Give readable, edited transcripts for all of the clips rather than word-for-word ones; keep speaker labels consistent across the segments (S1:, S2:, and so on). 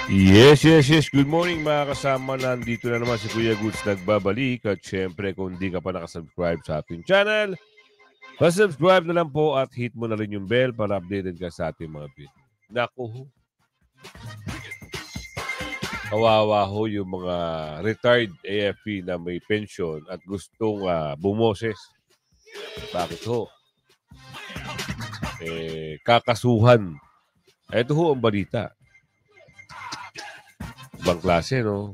S1: Yes. Good morning mga kasama. Nandito na naman si Kuya Goods nagbabalik. At syempre kung di ka pa nakasubscribe sa ating channel, pasubscribe na lang po at hit mo na rin yung bell para updated ka sa ating mga video. Naku, kawawa ho yung mga retired AFP na may pension at gustong bumoses. Bakit ho? Kakasuhan. Ito ho ang balita. Ibang klase, no?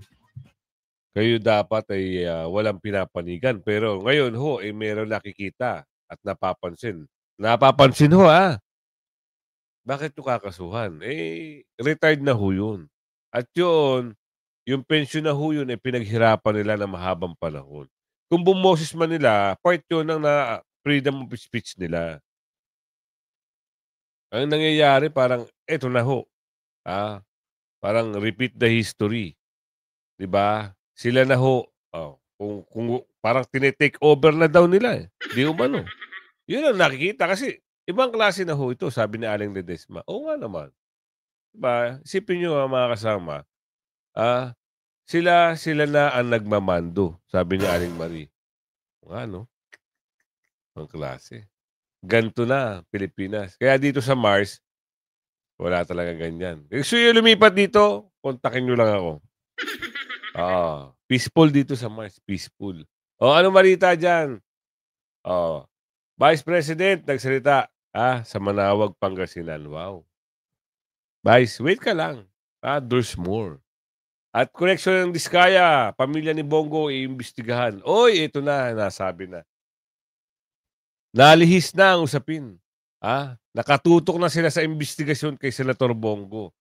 S1: Kayo dapat ay walang pinapanigan. Pero ngayon ho, meron nakikita at napapansin. Napapansin ho, Bakit ito kakasuhan? Retired na ho yun. At yun, yung pension na ho yun, pinaghirapan nila na mahabang panahon. Kung bumoses man nila, part yun ng freedom of speech nila. Ang nangyayari, parang, eto na ho. Parang repeat the history. Diba? Sila na ho. Kung parang tinetake over na daw nila. Di umano. Yun ang nakikita kasi ibang klase na ho ito, sabi ni Aling Ledesma. Oo nga naman. Diba? Isipin nyo mga kasama, sila na ang nagmamando, sabi ni Aling Marie. Oo nga, no? Ang klase. Ganto na, Pilipinas. Kaya dito sa Mars, wala talaga ganyan. Gusto nyo lumipat dito, kontakin nyo lang ako. Peaceful dito sa Mars. Peaceful. Ano balita dyan? Vice President nagsalita sa Manawag, Pangasinan. Wow. Vice, wait ka lang. There's more. At koneksyon ng Diskaya, pamilya ni Bongo iimbestigahan. Oy, ito na, nasabi na. Nalihis na ang usapin. Nakatutok na sila sa investigasyon kay Senator Bongo.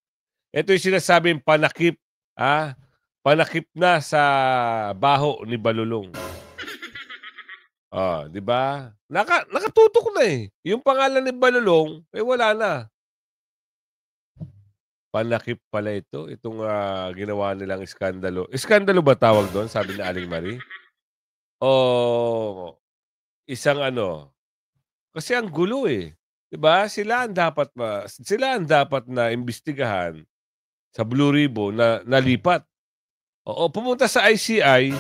S1: Ito yung sinasabing panakip, panakip na sa baho ni Balulong. Di ba? Nakatutok na eh. Yung pangalan ni Balulong, wala na. Panakip pala ito. Itong ginawa nilang iskandalo. Iskandalo ba tawag doon? Sabi ni Aling Marie. O isang kasi ang gulo eh. 'Di ba? Sila ang dapat na imbestigahan sa Blue Ribbon na nalipat. Pumunta sa ICI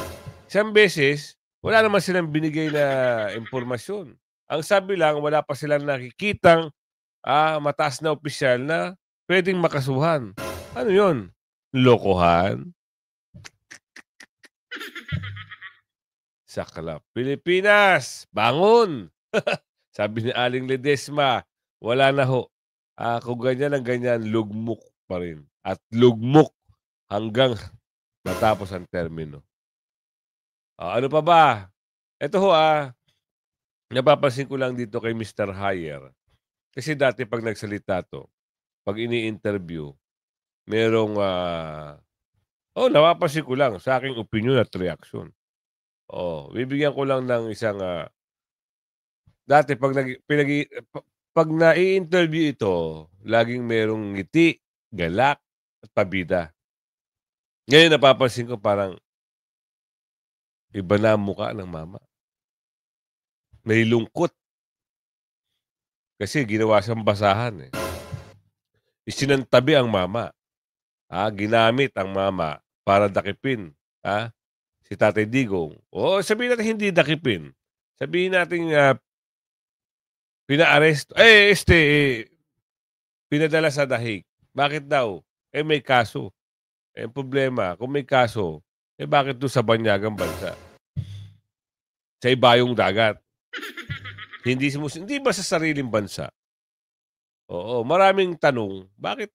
S1: isang beses, wala naman silang binigay na impormasyon. Ang sabi lang, wala pa silang nakikitang mataas na opisyal na pwedeng makasuhan. Ano 'yon? Lokohan? Saklap. Pilipinas, bangon! Sabi ni Aling Ledesma, wala na ho. Kung ganyan ang ganyan, lugmok pa rin. At lugmok hanggang matapos ang termino. Ano pa ba? Ito ho napapansin ko lang dito kay Mr. Hyer. Kasi dati pag nagsalita to, pag ini-interview, merong, napapansin ko lang sa aking opinion at reaksyon. Bibigyan ko lang ng isang, dati pag nai-interview ito, laging merong ngiti, galak, at pabida. Ngayon napapansin ko parang iba na ang mukha ng mama. May lungkot. Kasi ginawa siyang basahan eh. Isinantabi ang mama. Ginamit ang mama para dakipin. Si Tatay Digong. Sabihin natin hindi dakipin. Sabihin natin pina-arrest. Pinadala sa dahig. Bakit daw? May kaso. Problema, kung may kaso, bakit doon sa banyagang bansa? Sa ibayong dagat. Hindi ba sa sariling bansa? Maraming tanong. Bakit?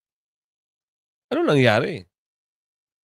S1: Ano nangyari?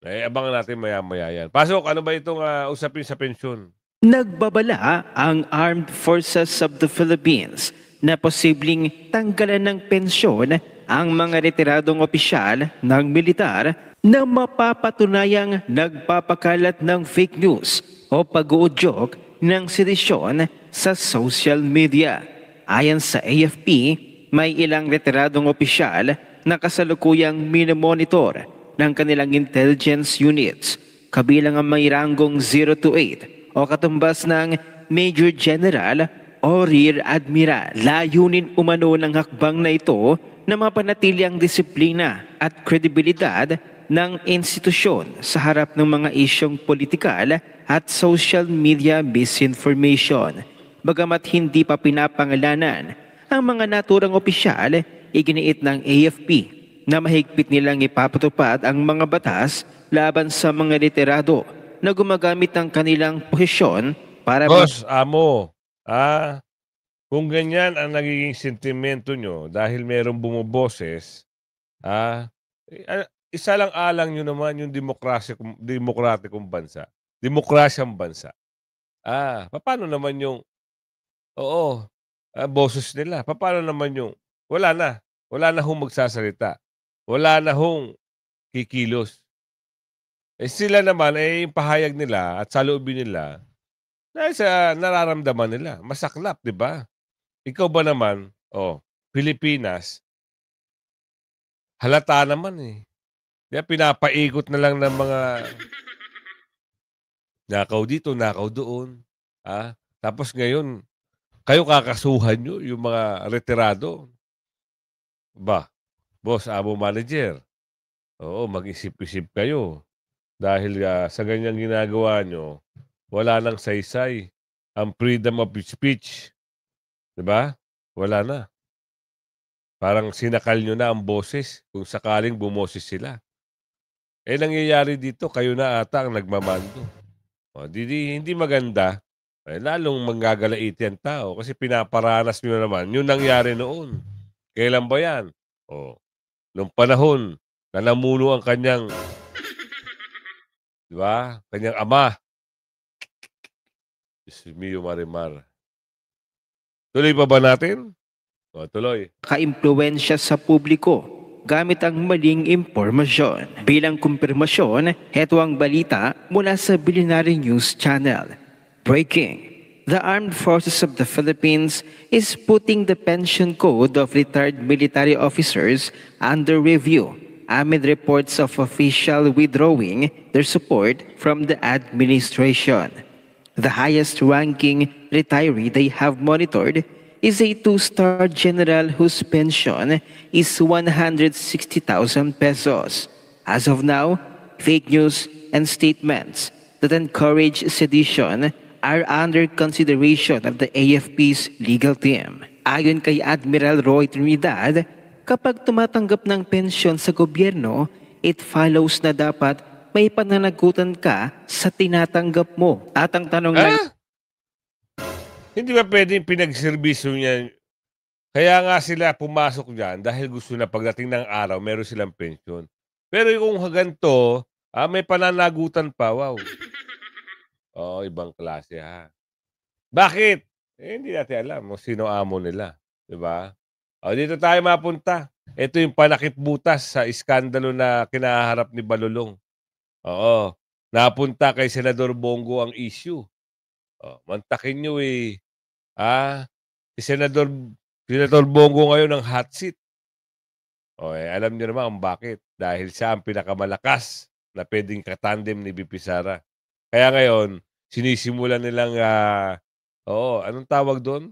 S1: Abangan natin maya-maya yan. Pasok, ano ba itong usapin sa pensyon?
S2: Nagbabala ang Armed Forces of the Philippines na posibleng tanggalan ng pensyon ang mga retiradong opisyal ng militar na mapapatunayang nagpapakalat ng fake news o pag-uudyok ng sedisyon sa social media. Ayon sa AFP, may ilang retiradong opisyal na kasalukuyang minomonitor ng kanilang intelligence units, kabilang ang may ranggong 0 to 8 o katumbas ng Major General o Rear Admiral. Layunin umano ng hakbang na ito na mapanatili ang disiplina at kredibilidad ng institusyon sa harap ng mga isyong politikal at social media misinformation. Bagamat hindi pa pinapangalanan ang mga naturang opisyal, iginiit ng AFP na mahigpit nilang ipapatupad ang mga batas laban sa mga literado na gumagamit ng kanilang posisyon para
S1: Boss, amo, kung ganyan ang nagiging sentimento nyo dahil merong bumoboses, isa lang alang nyo naman yung demokratikong bansa, demokrasyang bansa. Paano naman yung, oo, boses nila? Paano naman yung, wala na hong magsasalita, wala na hong kikilos. Sila naman, yung pahayag nila at saloobin nila, dahil sa nararamdaman nila, masaklap, di ba? Ikaw ba naman, Pilipinas, halata naman eh. Kaya pinapaikot na lang ng mga nakaw dito, nakaw doon. Tapos ngayon, kayo kakasuhan nyo, yung mga retirado. Ba, boss, amo manager, oo, mag-isip-isip kayo. Dahil sa ganyang ginagawa nyo, wala nang saysay. Ang freedom of speech, di ba? Wala na. Parang sinakal nyo na ang boses kung sakaling bumoses sila. Nangyayari dito, kayo na ata ang nagmamando. Hindi maganda. Lalong manggagalaiti ang tao kasi pinaparanas nyo naman yung nangyari noon. Kailan ba yan? Nung panahon na namuno ang kanyang, di ba? Kanyang ama. Diyos mio, Marimar. Tuloy pa ba natin? Tuloy.
S2: Kaimpluwensya sa publiko gamit ang maling impormasyon. Bilang kumpirmasyon, heto ang balita mula sa Billionaire News Channel. Breaking. The Armed Forces of the Philippines is putting the pension code of retired military officers under review amid reports of official withdrawing their support from the administration. The highest-ranking retiree they have monitored is a two-star general whose pension is 160,000 pesos. As of now, fake news and statements that encourage sedition are under consideration of the AFP's legal team. Ayon kay Admiral Roy Trinidad, kapag tumatanggap ng pensyon sa gobyerno, it follows na dapat may pananagutan ka sa tinatanggap mo. At ang tanong lang,
S1: hindi ba pwedeng pinagserbisyo niya? Kaya nga sila pumasok dyan dahil gusto na pagdating ng araw, meron silang pensyon. Pero kung ganito, may pananagutan pa, wow. Ibang klase ha. Bakit? Hindi natin alam kung sino amo nila. Diba? Dito tayo mapunta. Ito yung panakip butas sa iskandalo na kinaharap ni Balulong. Napunta kay Senador Bongo ang issue. Mantakin nyo si Senator Bongo ngayon ang hot seat. Alam niyo naman kung bakit. Dahil siya ang pinakamalakas na pwedeng katandem ni VP Sara. Kaya ngayon, sinisimulan nilang, anong tawag doon?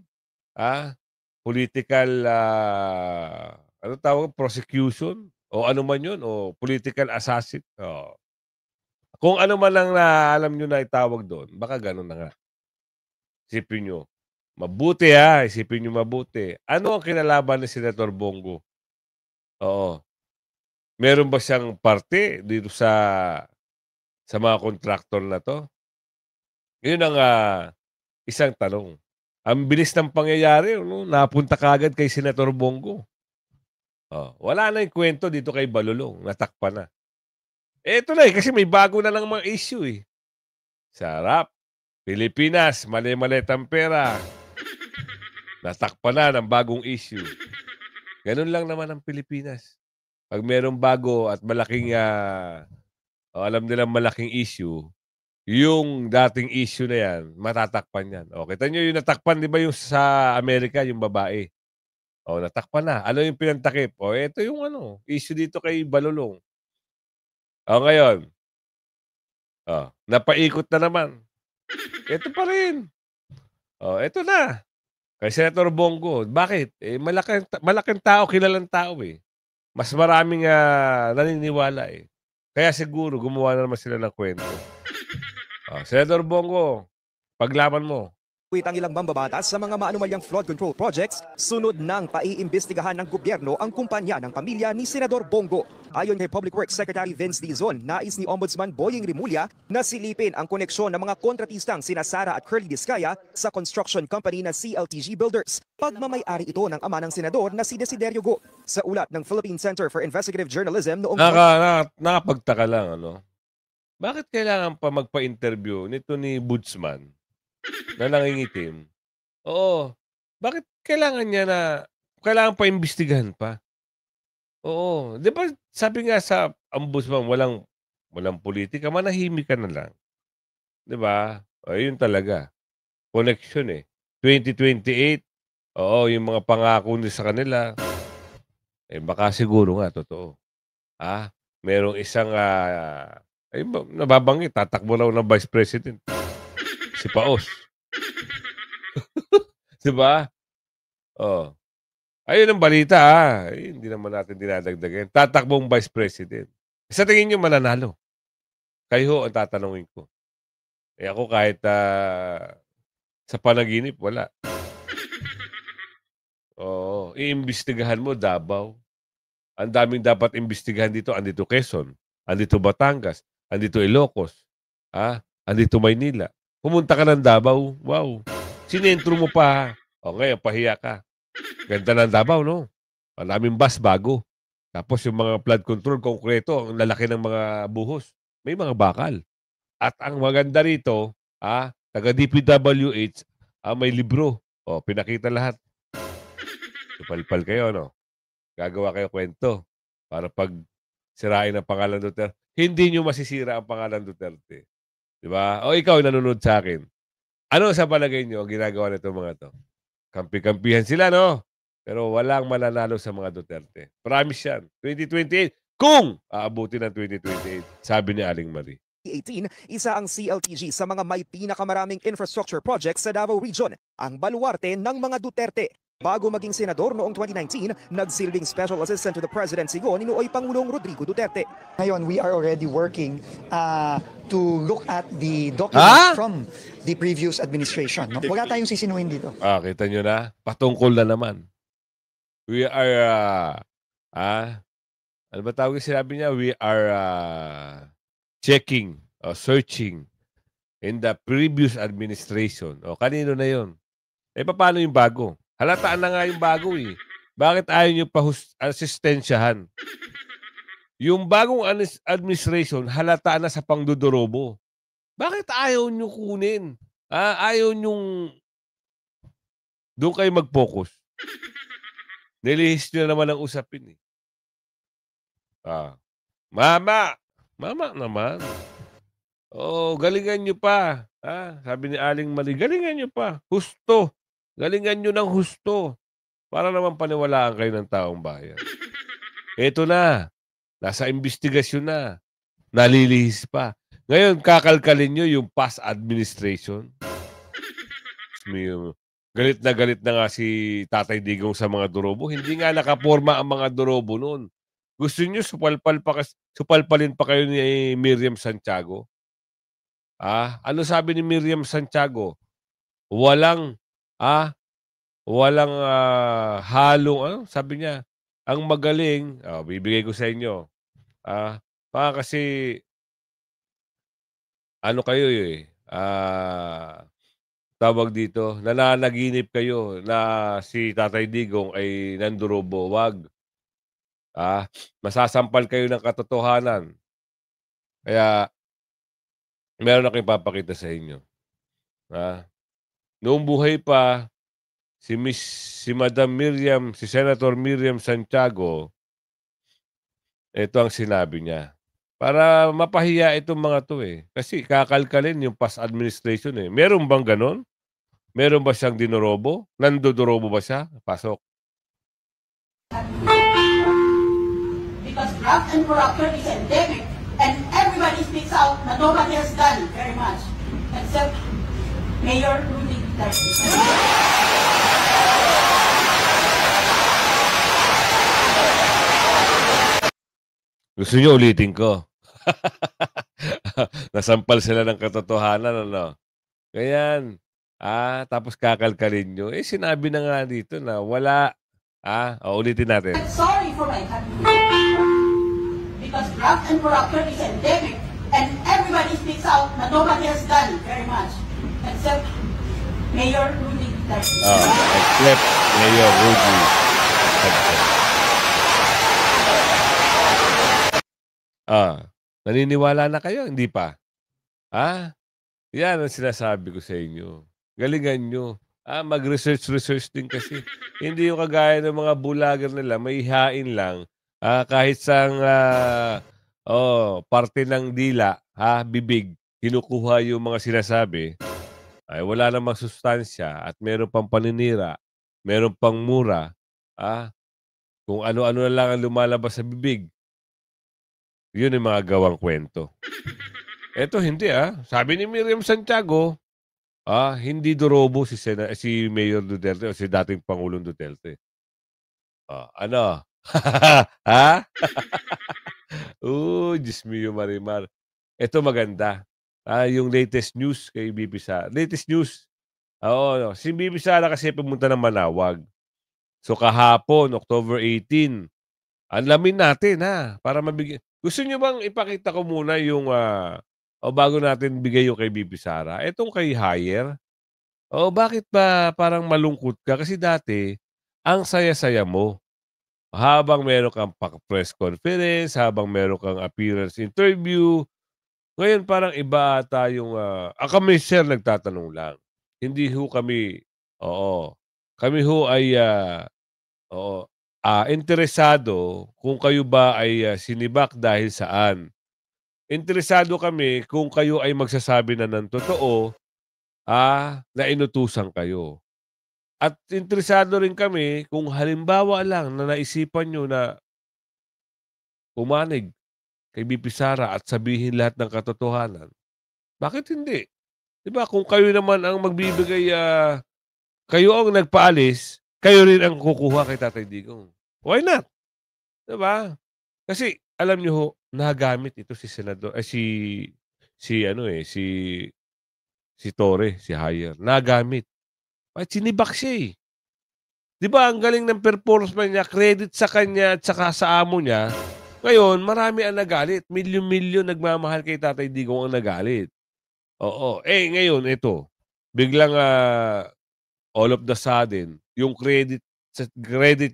S1: Political, anong tawag? Prosecution? O ano man yun? O political assassin? Kung ano man ang alam nyo na itawag doon, baka ganun na nga. Isipin nyo. Mabuti isipin nyo mabuti. Ano ang kinalaban ni Senator Bongo? Meron ba siyang parte dito sa mga kontraktor na to? Yun ang isang tanong. Ang bilis ng pangyayari, napunta kagad kay Senator Bongo. Wala na yung kwento dito kay Balulong. Natakpan na. Ito na kasi may bago na lang mga issue Sarap. Pilipinas, mali-maletang pera. Natakpan na ng bagong issue. Ganun lang naman ang Pilipinas. Pag merong bago at malaking, alam nilang malaking issue, yung dating issue na yan, matatakpan yan. Kita nyo yung natakpan, di ba yung sa Amerika, yung babae? Natakpan na. Ano yung pinantakip? Ito yung issue dito kay Balulong. Ngayon, napaikot na naman. Ito pa rin. Ito na. Kay Senator Bongo. Bakit? Malaking tao, kilalang tao Mas maraming naniniwala Kaya siguro gumawa na naman sila ng kwento. Senador Bongo, paglaban mo.
S3: Ang ilang mambabatas sa mga maanumalyang flood control projects, sunod nang paiimbestigahan ng gobyerno ang kumpanya ng pamilya ni Senador Bongo. Ayon kay Public Works Secretary Vince Dizon, nais ni Ombudsman Boying Rimulya na silipin ang koneksyon ng mga kontratistang sina Sara at Curly Discaya sa construction company na CLTG Builders. Pagmamay-ari ito ng ama ng senador na si Desiderio Go. Sa ulat ng Philippine Center for Investigative Journalism noong...
S1: Nakapagtaka lang, ano? Bakit kailangan pa magpa-interview nito ni Budsman na nangingitim? Oo. Bakit kailangan pa imbestigahan pa? Oo. Di ba sabi nga sa ombudsman, walang politika, manahimik ka na lang. Di ba? Yun talaga. Connection eh. 2028, yung mga pangako niya sa kanila, baka siguro nga, totoo. Merong isang, nababanggit, tatakbo raw ng Vice President. Si Paos. Diba? Ayun ang balita, hindi naman natin dinadagdagan. Tatakbong Vice President. Sa tingin nyo mananalo? Kayo ang tatanungin ko. Ako kahit sa panaginip, wala. Iimbestigahan mo, Davao. Ang daming dapat imbestigahan dito. Andito Quezon, andito Batangas, andito Ilocos, andito Maynila. Pumunta ka ng Davao, wow. Sinentro mo pa. Ngayon, pahiya ka. Ganda ng Davao, no? Maraming bus bago. Tapos yung mga flood control, konkreto, ang lalaki ng mga buhos. May mga bakal. At ang maganda rito, taga DPWH, may libro. Pinakita lahat. Tupalpal kayo, no? Gagawa kayo kwento para pag sirain ang pangalan Duterte, hindi nyo masisira ang pangalan Duterte. Diba? Ikaw nanonood sa akin. Ano sa palagay nyo ang ginagawa nito mga to? Kampi-kampihan sila, no? Pero walang mananalo sa mga Duterte. Promise yan. 2028, kung aabutin ng 2028, sabi ni Aling Marie.
S3: 2018, isa ang CLTG sa mga may pinakamaraming infrastructure projects sa Davao Region, ang baluarte ng mga Duterte. Bago maging senador noong 2019, nagsilbing Special Assistant to the Presidency ni Nooy Pangulong Rodrigo Duterte.
S4: Ngayon, we are already working to look at the documents from the previous administration. No? Wala tayong sisinuhin dito.
S1: Kita nyo na? Patungkol na naman. We are, ano ba tawag sinabi niya? We are checking or searching in the previous administration. Kanino na yun? Paano yung bago? Halataan na nga yung bago eh. Bakit ayaw nyo pa asistensyahan? Yung bagong administration, halataan na sa pangdodorobo. Bakit ayaw nyo kunin? Ayaw nyong doon kayo mag-focus. Nilihis nyo naman ang usapin eh. Mama naman. Galingan nyo pa. Sabi ni Aling Marie, galingan nyo pa. Husto. Galingan nyo ng husto para naman paniwalaan kayo ng taong bayan. Ito na. Nasa investigasyon na. Nalilihis pa. Ngayon, kakalkalin nyo yung past administration. Galit na nga si Tatay Digong sa mga durobo. Hindi nga nakaporma ang mga durobo noon. Gusto nyo supalpalin pa kayo ni Miriam Santiago? Ano sabi ni Miriam Santiago? Walang halong, sabi niya, ang magaling, bibigay ko sa inyo. Kasi, ano kayo tawag dito, nananaginip kayo na si Tatay Digong ay nandurobo. Wag. Masasampal kayo ng katotohanan. Kaya, meron akong ipapakita sa inyo. Noong buhay pa, si Senator Miriam Santiago, ito ang sinabi niya. Para mapahiya itong mga to eh. Kasi kakalkalin yung past administration eh. Meron bang ganon? Meron ba siyang dinorobo? Nandodorobo ba siya? Pasok.
S5: Because graft and corruption is endemic and everybody speaks out that nobody has done very much except Mayor Rudy Duterte.
S1: Gusto niyo ulitin ko? Nasampal sila ng katotohanan, ano? Ganyan. Tapos kakalkalin nyo. Sinabi na nga dito na wala. Ulitin natin.
S5: I'm sorry for my country. Because graft and corruption is endemic. And everybody speaks out na nobody has done very much. Except Mayor Rudy Duterte.
S1: Except Mayor Rudy. Naniniwala na kayo? Hindi pa? Yan ang sinasabi ko sa inyo. Galingan nyo. Mag-research din kasi. Hindi yung kagaya ng mga bulager nila, may hain lang. Kahit sang parte ng dila, bibig, kinukuha yung mga sinasabi, ay wala namang sustansya at meron pang paninira, meron pang mura, kung ano-ano na lang ang lumalabas sa bibig. Yun yung mga gawang kwento. Eto hindi Sabi ni Miriam Santiago, hindi dorobo si Mayor Duterte o si dating Pangulong Duterte. Ano? Diyos mio Marimar. Ito maganda. Yung latest news kay BP Sara. Latest news. Si BP Sara kasi pumunta ng Manawag. So kahapon, October 18, alamin natin para mabigyan. Gusto niyo bang ipakita ko muna yung bago natin bigay yung kay BP Sara? Etong kay Hire. Bakit ba parang malungkot ka? Kasi dati, ang saya-saya mo. Habang meron kang press conference, habang meron kang appearance interview, ngayon parang iba ata yung kami sir nagtatanong lang. Hindi ho kami, kami ho ay interesado kung kayo ba ay sinibak dahil saan. Interesado kami kung kayo ay magsasabi na ng totoo na inutusan kayo. At interesado rin kami kung halimbawa lang na naisipan nyo na pumanig kay BP Sara at sabihin lahat ng katotohanan. Bakit hindi? Diba kung kayo naman ang magbibigay, kayo ang nagpaalis, kayo rin ang kukuha kay Tatay Digong. Why not? Diba? Kasi alam nyo ho, nagamit ito si Senador, si Torre, si Hire. Nagamit. Sinibak siya . Di ba, ang galing ng performance niya, credit sa kanya at saka sa amo niya. Ngayon, marami ang nagalit. Milyon-milyon nagmamahal kay Tatay Digong ang nagalit. Ngayon, ito. Biglang all of the sudden, yung credit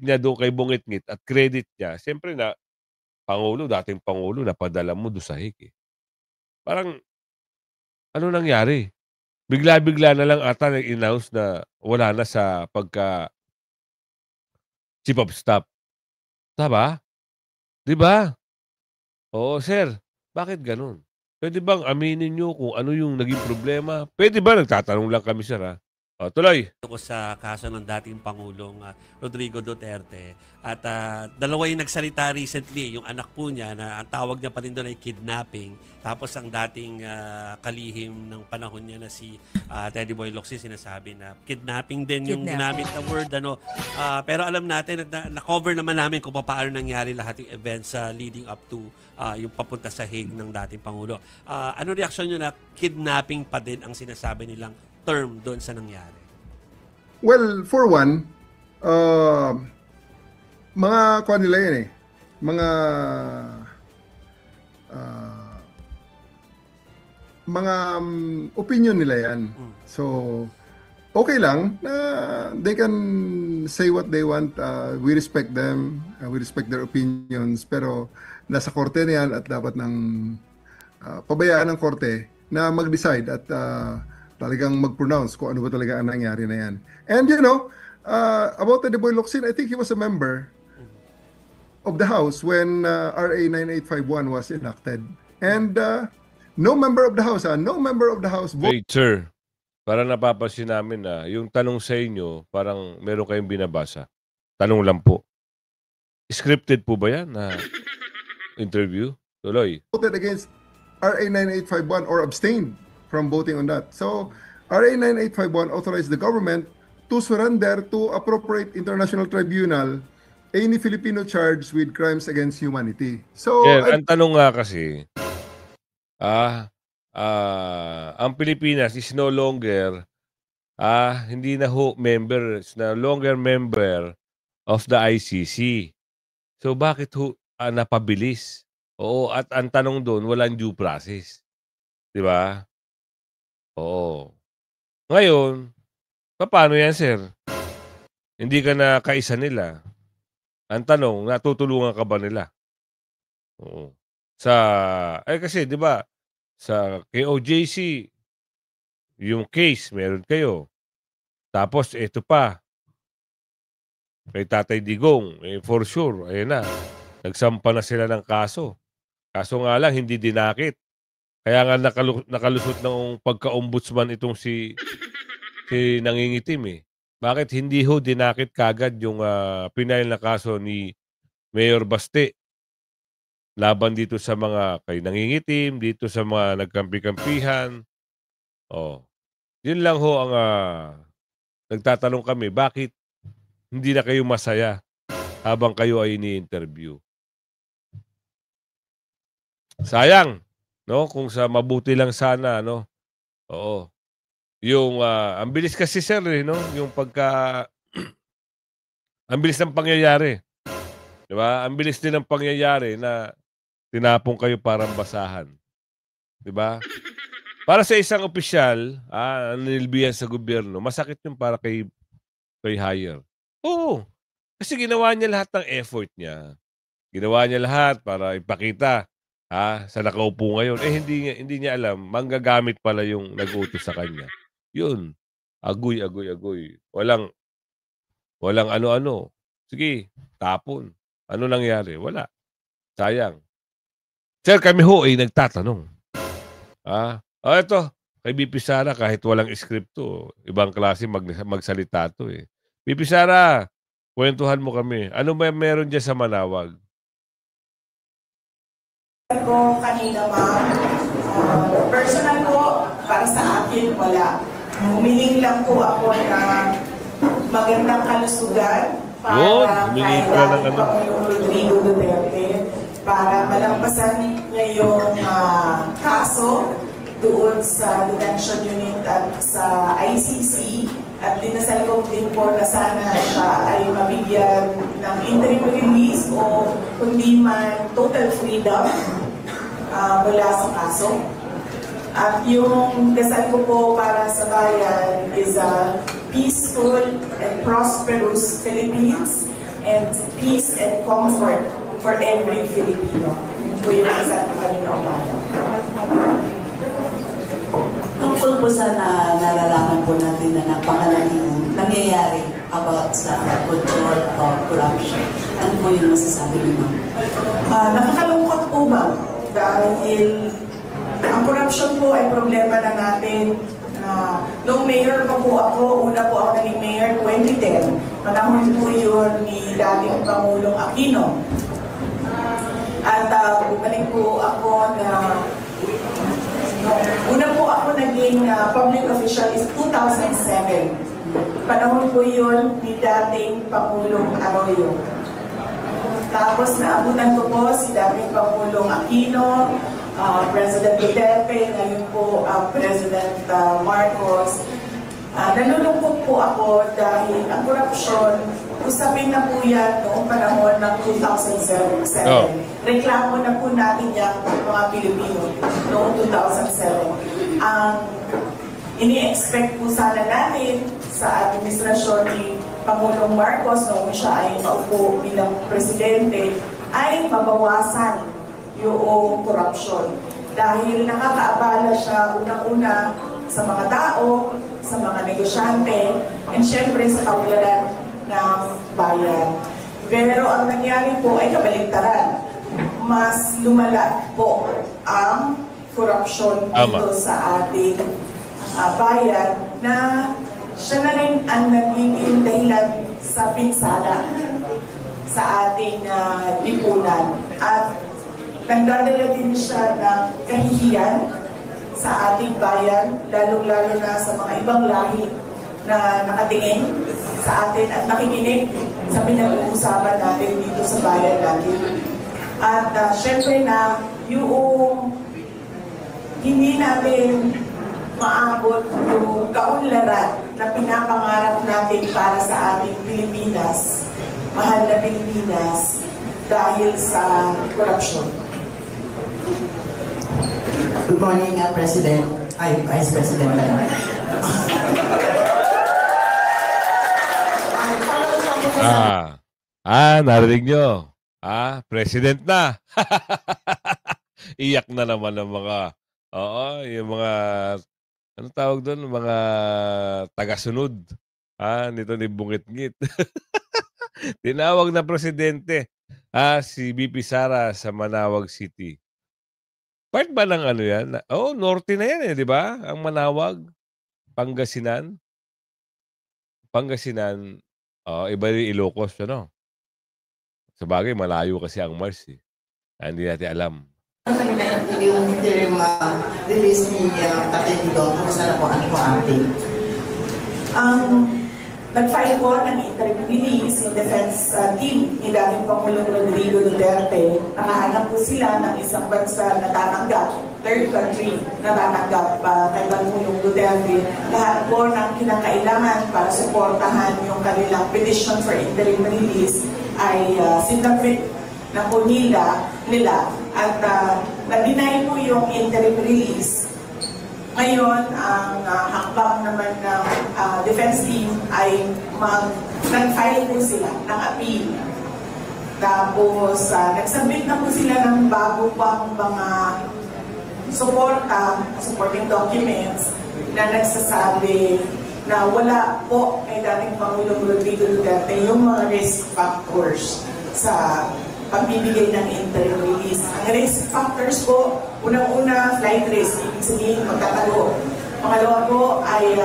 S1: niya doon kay Bungitngit at credit niya, siyempre na, dating Pangulo, napadala mo doon sa hik . Parang, ano nangyari? Bigla-bigla na lang ata nag-announce na wala na sa pagka Chief of Staff. Tama? Di ba? Sir. Bakit ganun? Pwede bang aminin nyo kung ano yung naging problema? Pwede ba? Nagtatanong lang kami, sir, tuloy.
S6: Ko sa kaso ng dating Pangulong Rodrigo Duterte. At dalawa yung nagsalita recently, yung anak po niya na ang tawag niya pa rin doon ay kidnapping. Tapos ang dating kalihim ng panahon niya na si Teddy Boy Locsin sinasabi na kidnapping din yung ginamit na word. Pero alam natin at na-cover naman namin kung paano nangyari lahat yung events leading up to yung papunta sa Hague ng dating Pangulo. Ano reaksyon nyo na kidnapping pa din ang sinasabi nilang term doon sa nangyari?
S7: Well, for one, mga kuha nila yan mga opinion nila yan. So, okay lang na they can say what they want. We respect them. We respect their opinions. Pero nasa korte na yan at dapat ng pabayaan ng korte na mag-decide at talagang mag-pronounce kung ano ba talaga ang nangyari na yan. And about Teddy Boy Locsin, I think he was a member of the House when RA 9851 was enacted. And no member of the House
S1: Hey, sir, parang napapansin namin na yung tanong sa inyo, parang meron kayong binabasa. Tanong lang po. Scripted po ba yan na interview? Tuloy.
S7: Voted against RA 9851 or abstained from voting on that. So, RA 9851 authorized the government to surrender to appropriate international tribunal any Filipino charged with crimes against humanity. So,
S1: ang tanong nga kasi, ang Pilipinas is no longer hindi na ho member, is no longer member of the ICC. So bakit ho napabilis? Oo, at ang tanong doon, walang due process. 'Di ba? Oo. Ngayon, paano yan, sir? Hindi ka na kaisa nila. Ang tanong, natutulungan ka ba nila? Oo. Kasi 'di ba, sa KOJC, yung case meron kayo. Tapos ito pa, kay Tatay Digong, for sure, ayan na, nagsampa na sila ng kaso. Kaso nga lang, hindi dinakit. Kaya nga nakalusot ng pagka-ombudsman itong si Nangingitim eh. Bakit hindi ho dinakit kagad yung pinail na kaso ni Mayor Baste laban dito sa mga kay Nangingitim, dito sa mga nagkampi-kampihan. Yun lang ho ang nagtatanong kami, bakit hindi na kayo masaya habang kayo ay ini-interview? Sayang, no? Kung sa mabuti lang sana, no? Oo. Yung ang bilis kasi, sir, no? Yung ang bilis ng pangyayari. 'Di ba? Ang bilis din ng pangyayari na tinapong kayo parang basahan. 'Di ba? Para sa isang opisyal, nilbihan sa gobyerno, masakit yung para kay hire. Oo. Kasi ginawa niya lahat ng effort niya. Ginawa niya lahat para ipakita sa nakaupo ngayon. Hindi niya alam, manggagamit pala yung nag-utos sa kanya. Yun. Agoy. Walang ano-ano. Sige, tapon. Ano nangyari? Wala. Sayang. Sir, kami ho ay nagtatanong. Ito, kay BP Sara, kahit walang script to, ibang klase magsalita to eh. BP Sara, kwentuhan mo kami. Ano ba meron dyan sa Manawag?
S5: Ko kanina, ma'am, personal ko, para sa akin, wala. Humiling lang po ako na magandang kalusugan para kay Pangulong Rodrigo Duterte para malampasan ngayong kaso doon sa detention unit at sa ICC, at dinasal ko din po na sana siya ay mabigyan ng interim release o kundi man total freedom mula sa kaso. At yung dasal ko po para sa bayan is a peaceful and prosperous Philippines and peace and comfort for every Filipino. Yun po yung dasal ko kanina umaga.
S8: Tungkol po sa nalalaman po natin na napakalaking nangyayari about sa control of corruption. Ano po yung masasabi niyo, ma'am?
S5: Nakakalungkot po ba? Dahil ang corruption po ay problema na natin. Noong mayor pa po ako, una po ako naging mayor 2010. Panahon po yun ni dating Pangulong Aquino. At bumalik po ako na una po ako naging public official is 2007. Panahon po yun ni dating Pangulong Arroyo. Tapos naabutan ko po si dating Pangulong Aquino, President Duterte, ngayon po President Marcos. Nalulungkot po ako dahil ang korupsyon, usapin na po yan noong panahon ng 2007. Reklamo na po natin yan mga Pilipino noong 2007. Ang ini-expect po sana natin sa administrasyon ni Pangulong Marcos noong siya ay maupo bilang presidente ay mabawasan yung korupsyon. Dahil nakakaabala siya unang-una sa mga tao, sa mga negosyante, and syempre sa kaunlaran ng bayan. Pero ang nangyari po ay kabaligtaran. Mas lumala po ang korupsyon dito sa ating bayan na siya na rin ang nagiging dahilan sa pinsala sa ating lipunan. At nagdadala din siya ng kahihiyan sa ating bayan, lalong-lalo na sa mga ibang lahi na nakatingin sa atin at nakikinig sa pinag-uusapan natin dito sa bayan natin. At syempre na yung
S8: hindi natin maabot yung kaunlaran na pinapangarap natin para sa ating Pilipinas, mahal na Pilipinas, dahil sa korupsyon.
S9: Good morning, President. Ay, Vice President.
S1: Narinig nyo. President na. Iyak na naman ng mga, yung mga, ano tawag doon, mga tagasunod. Nito ni Bungit-ngit. Tinawag na presidente. Si BP Sara sa Manawag City. Part ba ng ano yan? Norte na yan di ba? Ang Manawag, Pangasinan. Pangasinan, iba rin Ilocos, ano? Sabagay, malayo kasi ang Mars, eh. Hindi natin alam.
S9: Yung interim release ni Tatay Digong, kung saan po, ano po update?
S8: Nag-file po ng interim release yung defense team ni dating Pangulong Rodrigo Duterte. Nakahanap po sila ng isang bansa na tatanggap, third country na tatanggap kay Pangulong Duterte. Lahat po ng kinakailangan para suportahan yung kanilang petition for interim release ay sinabit na po nila at na-deny po yung interim release. Ngayon, ang hakbang naman ng defense team ay nag-file po sila ng appeal. Tapos, nagsubmit na po sila ng bago pang mga supporting documents na nagsasabi na wala po kay dating Pangulong Rodrigo Duterte yung mga risk factors sa pagbibigay ng interim release. Ang risk factors po, unang-una, flight risk, ibig sabihin magkatago. Pangalawa po ay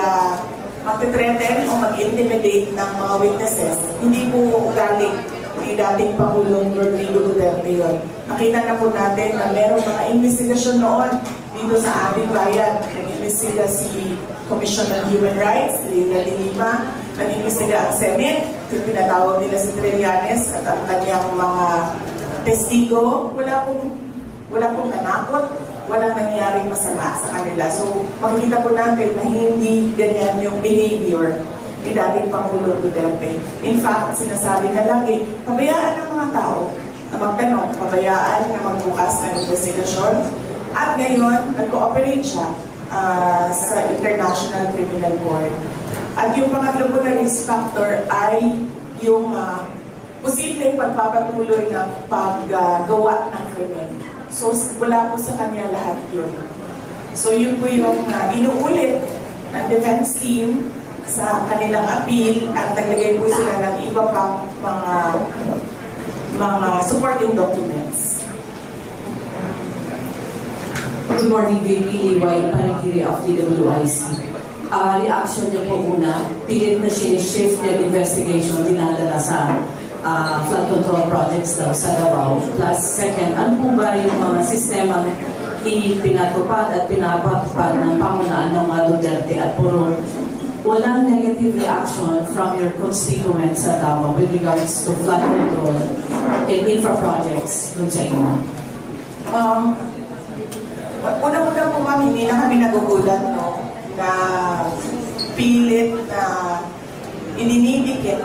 S8: mag-threaten o mag-intimidate ng mga witnesses. Hindi po galing ni dating Pangulong Rodrigo Duterte yun. Nakita na po natin na merong mga investigasyon noon dito sa ating bayan. Nag-investiga si Commission on Human Rights, Lina de Lima, nag-investiga ang Senate, yung pinatawag nila si Trillanes at ang kanyang mga testigo. Wala pong nanakot, walang nangyaring masama sa kanila. So, makikita po natin na hindi ganyan yung behavior ni dating Pangulong Duterte. In fact, sinasabi na lagi, pabayaan ng mga tao na magtanong, pabayaan na magbukas ng investigasyon. At ngayon, nag-cooperate siya sa International Criminal Court. At yung pangatlo po na risk factor ay yung posibleng pagpapatuloy ng paggawa ng krimen. So, wala po sa kanya lahat yun. So, yun po yung inuulit ng defense team sa kanilang appeal at naglagay po sila ng iba pang mga supporting documents.
S10: Good morning, VP EY, Panagiri of DWIC. Reaction niyo po muna, pilit na shift yung investigation dinadala sa flood control projects daw sa Davao. Plus, second, ano po ba yung mga sistema ipinatupad at pinapatupad ng pamunaan ng Duterte at puro walang negative reaction from your constituents sa Davao with regards to flood control and infra projects dun sa inyo?
S8: Una-una po ma'am, hindi na kami nagugulat na pilit na ininidikit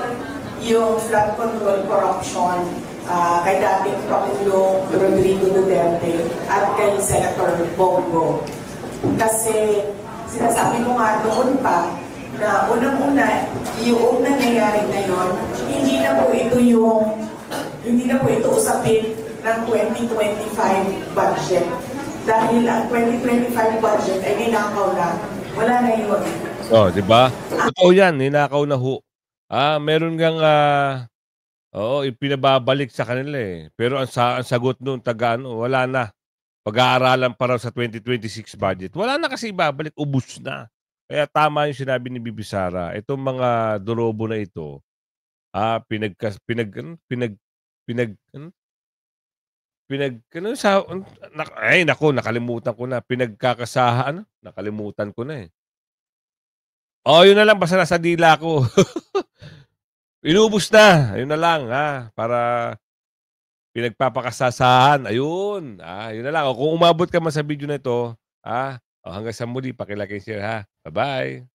S8: yung flood control corruption kay dating Pangulong Rodrigo Duterte at kay Senator Bongo. Kasi sinasabi ko nga noon pa na unang-una, yung nangyayari ngayon, hindi na po ito usapin ng 2025 budget. Dahil ang 2025 budget ay ninakaw na. Wala na yun.
S1: Di ba? Totoo yan, ninakaw na ho. Meron gang ipinababalik sa kanila eh. Pero ang sagot noon wala na. Pag-aaralan pa raw sa 2026 budget. Wala na kasi ibabalik, ubus na. Kaya tama yung sinabi ni Bibi Sara. Itong mga dorobo na ito, nakalimutan ko na. Pinagkakasahan, nakalimutan ko na eh. Yun na lang, basta nasa dila ko. Inubos na. Yun na lang, para pinagpapakasasahan. Ayun. Yun na lang. Kung umabot ka man sa video na ito, O hanggang sa muli, paki-like and share ha. Bye-bye.